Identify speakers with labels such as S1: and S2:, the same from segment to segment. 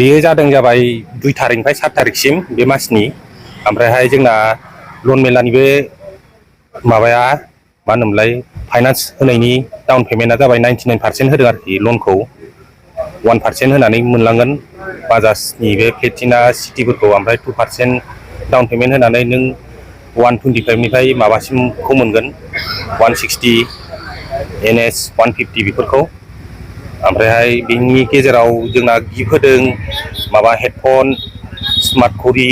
S1: बेयो जादों जाबाय 2 तारिखनिफ्राय 7 तारिखसिम बे मासनि ओमफ्रायहाय जोंना लन मेलानि बे माबाया मा होनोमोनलाय फाइनान्स होनायनि डाउन पेमेन्टआ जाबाय 99% होदों आरोखि लनखौ 1% होनानै मोनलांगोन बाजाजनि बे प्लेटिना सिटिफोरखौ ओमफ्राय 2% डाउन पेमेन्ट होनानै नों 125 निफ्राय माबासिमखौ मोनगोन 160 NS 150 बेफोरखौ ओमफ्रायहाय बिनि गेजेराव जोंना गिफ्ट होदों माबा हेडफन स्मार्ट घड़ी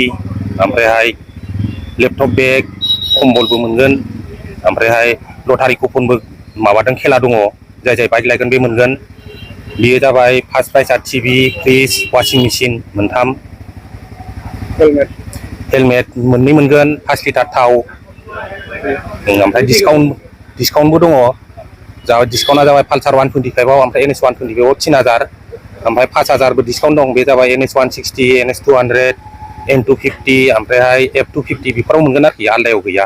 S1: ओमफ्रायहाय लेपटप बेग कम्बलबो मोनगोन ओमफ्रायहाय लटारि कुपनबो माबादों खेला दङ जाय बाइक लायगोन बे मोनगोन बेयो जाबाय फार्स्ट प्राइजआ टिभि फ्रिज वाशिं मेसिन मोनथाम हेलमेट मोननै मोनगोन 5 लिटार थाव ओमफ्राय डिसकाउन्टबो दङ डिसकाउन्टआ जाबाय पालसार 125 आव ओमफ्राय NS 125 आव 3000 ओमफ्राय 5000बो डिसकाउन्ट दं बे जाबाय NS 160 NS 200 N 250 ओमफ्रायहाय F 250 बेफोराव मोनगोन आरोखि आलदायाव गैया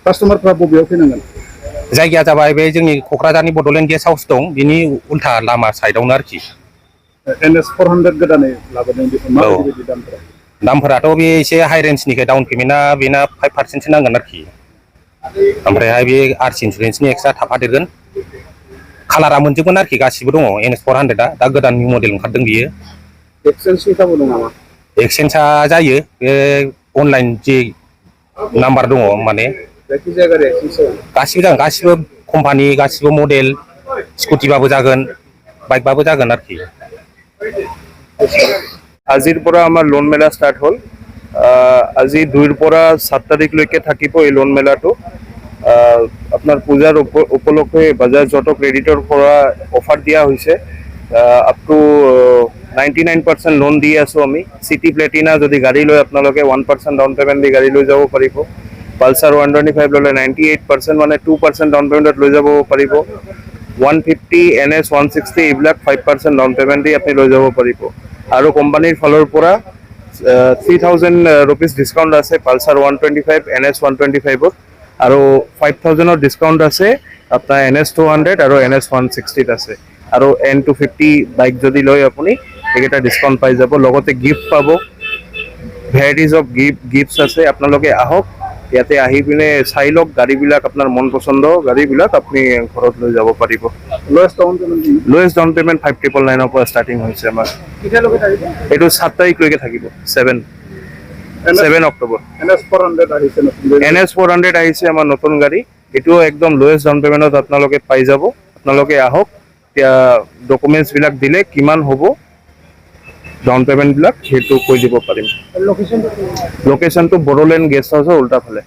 S2: कास्टमारफ्रा बबेयाव फैनांगोन
S1: जायगाया जाबाय बे जोंनि क'क्राझारनि बड'लेण्ड गेस्ट हाउस दं बिनि उल्था लामा साइडआवनो आरोखि
S2: NS 400 गोदानै लाबोदों बेखौ माबायदि दामफोरा
S1: दामफोराथ' बे एसे हाइ रेन्जनिखाय डाउन पेमेन्टआ बेना 5%सो नांगोन आरोखि ओमफ्रायहाय बे आरसि इन्सुरेन्सनि एक्सट्रा थाफादेरगोन कालारा मोनजोबगोन आरोखि गासिबो दङ NS 400 दा गोदान निउ मडेल ओंखारदों बियो
S2: एक्सचेन्जनि खाबु दं नामा
S1: एक्सचेन्जआ जायो बे अनलाइन जे नाम्बार दङ माने गासिबो जागोन गासिबो कम्पानि गासिबो मडेल स्कुटिबाबो जागोन बाइकबाबो जागोन आरोखि
S3: আজিৰ পৰা আমাৰ লোন মেলা ষ্টাৰ্ট হ'ল আজি 2ৰ পৰা 7 তাৰিখলৈকে থাকিব এই লোন মেলাটো আপোনাৰ পূজাৰ উপলক্ষে বাজাজ অটো ক্ৰেডিটৰ পৰা অফাৰ দিয়া হৈছে আপ টু 99% লোন দি আছো আমি সিটি প্লেটিনা যদি গাড়ী লৈ আপোনালোকে 1% ডাউন পেমেন্ট দি গাড়ী লৈ যাব পাৰিব পালসাৰ 125 ললে 98% মানে 2% ডাউন পেমেন্টত লৈ যাব পাৰিব 150 NS 160 এইবিলাক 5% ডাউন পেমেন্ট দি আপুনি লৈ যাব পাৰিব আৰু কোম্পানীৰ ফালৰ পৰা 3000 रुपीस ডিসকাউন্ট আছে পালসাৰ 125 NS 125 আৰু 5000 ৰ ডিসকাউন্ট আছে আপোনাৰ NS 200 আৰু NS 160 আছে আৰু N 250 বাইক যদি লয় আপুনি এটা ডিসকাউন্ট পাই যাব লগতে গিফট পাব ভ্যাৰাইটিজ অফ গিফটস আছে আপোনালোকে আহক ইয়াতে আহি পিনে চাই লওক গাড়ীবিলাক আপোনাৰ মন পছন্দ গাড়ীবিলাক আপুনি ঘৰত লৈ যাব পাৰিব লোয়েষ্ট ডাউন পেমেন্ট 599 ৰ পৰা ষ্টাৰ্টিং হৈছে আমাৰ
S2: কেতিয়ালৈকে থাকিব
S3: এইটো 7 তাৰিখলৈকে থাকিব 7 অক্টোবৰ NS 400 আহিছে আমাৰ নতুন গাড়ী এটো একদম লোয়েষ্ট ডাউন পেমেন্টত আপোনালোকে পাই যাব আপোনালোকে আহক এতিয়া ডকুমেন্টস বিলাক দিলে কিমান হ'ব ডাউন পেমেন্ট বিলাক হেতু কৈ দিব পাৰিম লোকেশনটো বড়োলেণ্ড গেষ্ট হাউসৰ উল্টা ফালে